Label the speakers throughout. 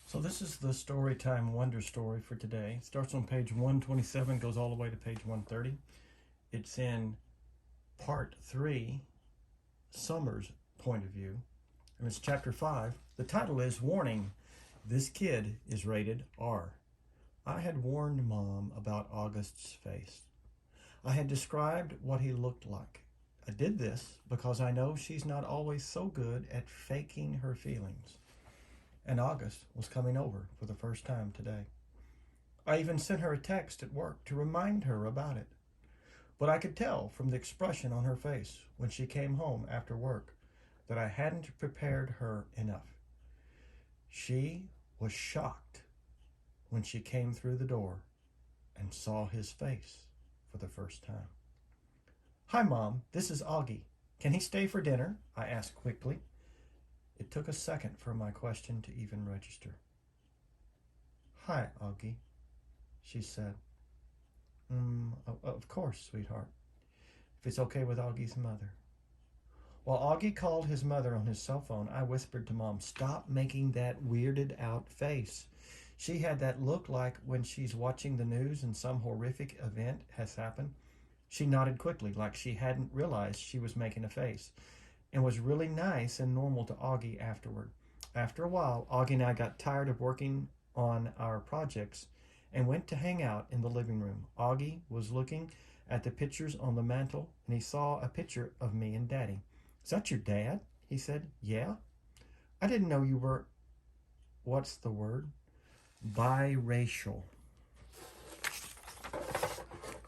Speaker 1: So this is the Storytime Wonder Story for today. It starts on page 127, goes all the way to page 130. It's in part 3, Summer's point of view, and it's chapter 5. The title is Warning, This Kid is Rated R. I had warned Mom about August's face. I had described what he looked like. I did this because I know she's not always so good at faking her feelings. And August was coming over for the first time today. I even sent her a text at work to remind her about it. But I could tell from the expression on her face when she came home after work that I hadn't prepared her enough. She was shocked when she came through the door and saw his face for the first time. "Hi, Mom, this is Augie. Can he stay for dinner?" I asked quickly. It took a second for my question to even register. "Hi, Augie," she said. Of course, sweetheart, if it's okay with Augie's mother." While Augie called his mother on his cell phone, I whispered to Mom, "Stop making that weirded out face." She had that look like when she's watching the news and some horrific event has happened. She nodded quickly, like she hadn't realized she was making a face, and was really nice and normal to Augie afterward. After a while, Augie and I got tired of working on our projects and went to hang out in the living room. Augie was looking at the pictures on the mantle, and he saw a picture of me and Daddy. "Is that your dad?" he said. "Yeah." "I didn't know you were," what's the word? "Biracial."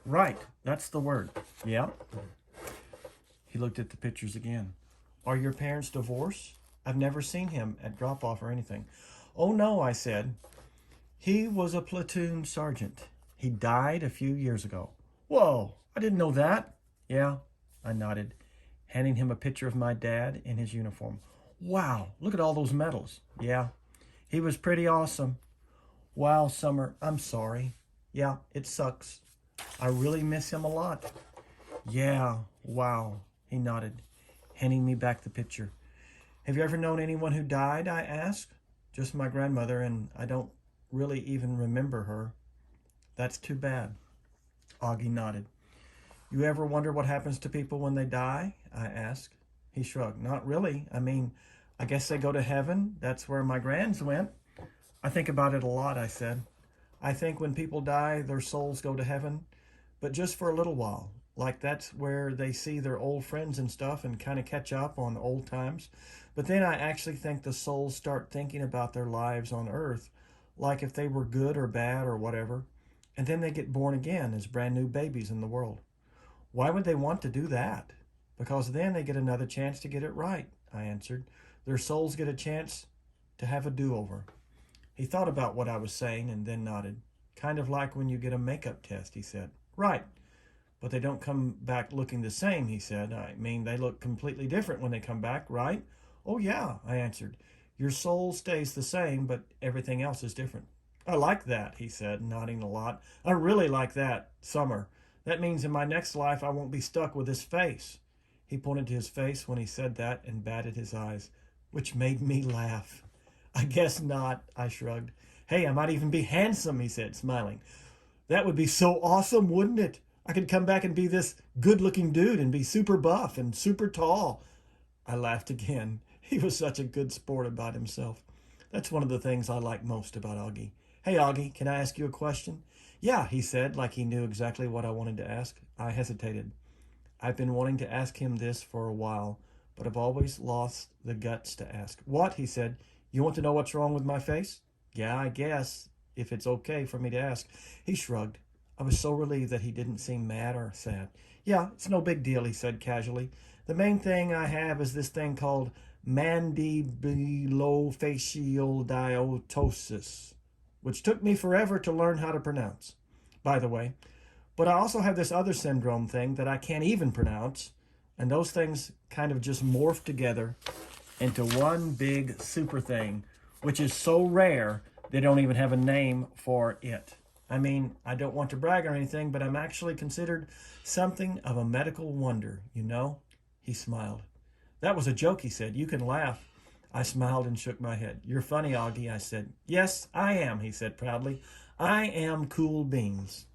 Speaker 1: "Right, that's the word." "Yeah." He looked at the pictures again. "Are your parents divorced? I've never seen him at drop-off or anything." "Oh, no," I said. "He was a platoon sergeant. He died a few years ago." "Whoa, I didn't know that." "Yeah," I nodded, handing him a picture of my dad in his uniform. "Wow, look at all those medals." "Yeah, he was pretty awesome." "Wow, Summer, I'm sorry." "Yeah, it sucks. I really miss him a lot." "Yeah, wow," he nodded, handing me back the picture. "Have you ever known anyone who died?" I asked. "Just my grandmother, and I don't really even remember her." "That's too bad." Augie nodded. "You ever wonder what happens to people when they die?" I asked. He shrugged. "Not really. I guess they go to heaven. That's where my grands went." "I think about it a lot," I said. "I think when people die, their souls go to heaven, but just for a little while. Like that's where they see their old friends and stuff and kind of catch up on old times. But then I actually think the souls start thinking about their lives on earth, like if they were good or bad or whatever, and then they get born again as brand new babies in the world." "Why would they want to do that?" "Because then they get another chance to get it right," I answered. "Their souls get a chance to have a do-over." He thought about what I was saying and then nodded. "Kind of like when you get a makeup test," he said. "Right. But they don't come back looking the same," he said. "I mean, they look completely different when they come back, right?" "Oh, yeah," I answered. "Your soul stays the same, but everything else is different." "I like that," he said, nodding a lot. "I really like that, Summer. That means in my next life I won't be stuck with this face." He pointed to his face when he said that and batted his eyes, which made me laugh. "I guess not," I shrugged. "Hey, I might even be handsome," he said, smiling. "That would be so awesome, wouldn't it? I could come back and be this good-looking dude and be super buff and super tall." I laughed again. He was such a good sport about himself. That's one of the things I like most about Augie. "Hey, Augie, can I ask you a question?" "Yeah," he said, like he knew exactly what I wanted to ask. I hesitated. I've been wanting to ask him this for a while, but I've always lost the guts to ask. "What?" he said. "You want to know what's wrong with my face?" "Yeah, I guess, if it's okay for me to ask." He shrugged. I was so relieved that he didn't seem mad or sad. "Yeah, it's no big deal," he said casually. "The main thing I have is this thing called mandibulofacial which took me forever to learn how to pronounce, by the way. But I also have this other syndrome thing that I can't even pronounce, and those things kind of just morph together into one big super thing, which is so rare they don't even have a name for it. I mean, I don't want to brag or anything, but I'm actually considered something of a medical wonder, you know?" He smiled. "That was a joke," he said. "You can laugh. I smiled and shook my head. You're funny, Augie, I said. Yes, I am, he said proudly. I am cool beans.